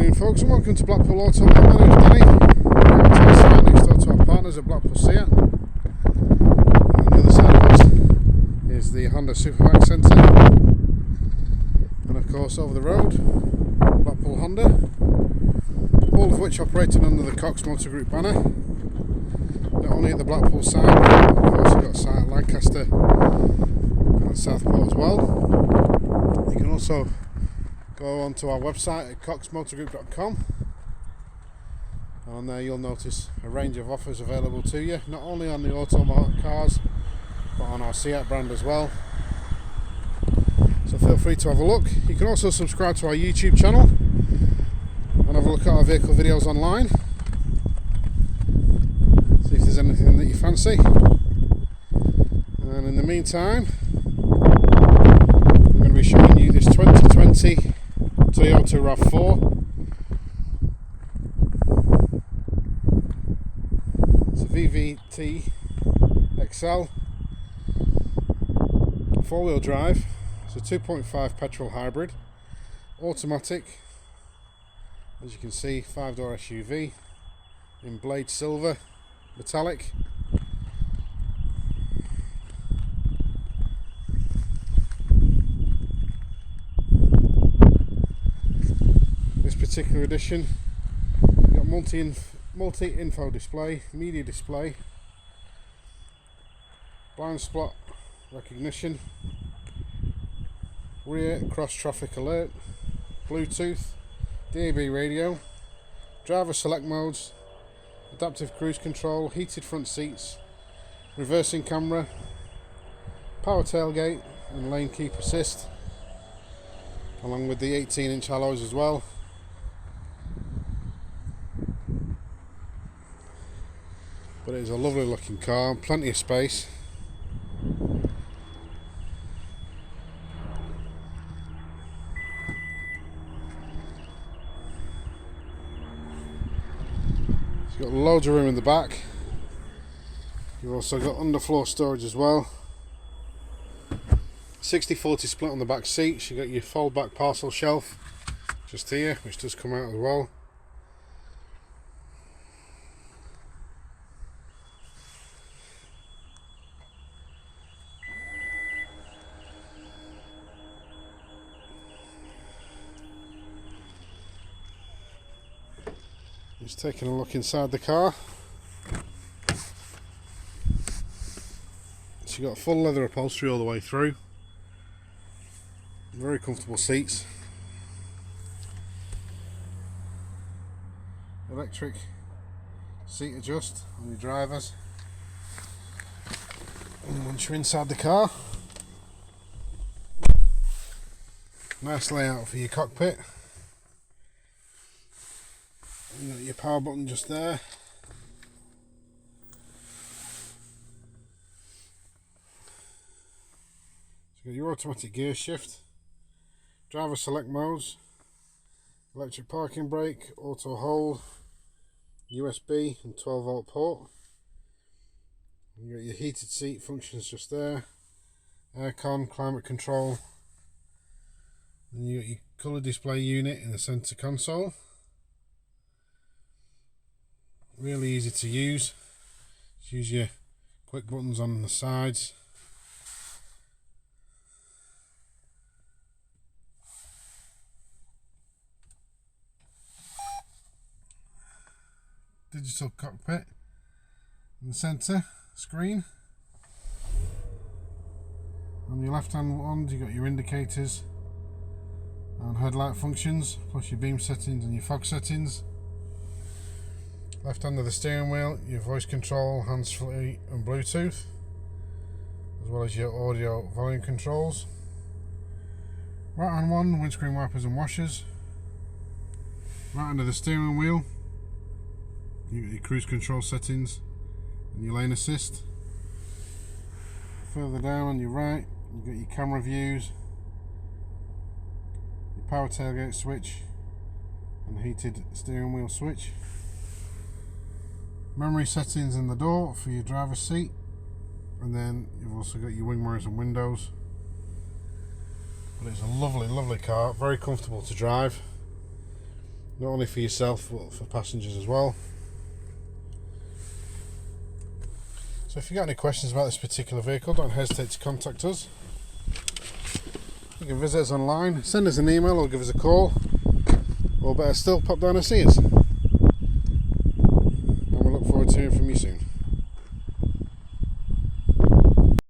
afternoon, folks, and welcome to Blackpool Automart. My name's Danny. We're to the site next door to our partners at Blackpool Automart. On the other side of us is the Honda Superbike Centre, and of course over the road, Blackpool Honda, all of which operating under the Cox Motor Group banner. Not only at the Blackpool site, we've also got a site at Lancaster and Southport as well. You can also go onto our website at coxmotorgroup.com, and there you'll notice a range of offers available to you, not only on the Automart cars but on our Cvt brand as well. So feel free to have a look. You can also subscribe to our YouTube channel and have a look at our vehicle videos online. See if there's anything that you fancy. And in the meantime, I'm going to be showing you this 2020 Toyota RAV4. It's a Cvt XL 4-wheel drive. It's a 2.5 petrol hybrid, automatic. As you can see, 5-door SUV in blade silver, metallic. Particular edition, you've got multi-info display, media display, blind spot recognition, rear cross traffic alert, Bluetooth, DAB radio, driver select modes, adaptive cruise control, heated front seats, reversing camera, power tailgate and lane keep assist, along with the 18-inch alloys as well. But it is a lovely looking car, plenty of space. It's got loads of room in the back. You've also got underfloor storage as well. 60-40 split on the back seats. You've got your fold back parcel shelf just here, which does come out as well. Just taking a look inside the car. So you've got full leather upholstery all the way through. Very comfortable seats. Electric seat adjust on your drivers. And once you're inside the car, nice layout for your cockpit. You've got your power button just there. So you've got your automatic gear shift, driver select modes, electric parking brake, auto hold, USB and 12-volt port. You've got your heated seat functions just there, aircon, climate control, and you've got your colour display unit in the centre console. Really easy to use. Just use your quick buttons on the sides. Digital cockpit in the centre screen. On your left hand one, you've got your indicators and headlight functions, plus your beam settings and your fog settings. Left hand of the steering wheel, your voice control, hands-free and Bluetooth, as well as your audio volume controls. Right hand one, windscreen wipers and washers. Right hand of the steering wheel, you've got your cruise control settings and your lane assist. Further down on your right, you've got your camera views, your power tailgate switch and heated steering wheel switch. Memory settings in the door for your driver's seat, and then you've also got your wing mirrors and windows. But it's a lovely car, very comfortable to drive. not only for yourself but for passengers as well. So if you've got any questions about this particular vehicle, don't hesitate to contact us. You can visit us online, send us an email or give us a call, or better still, pop down and see us.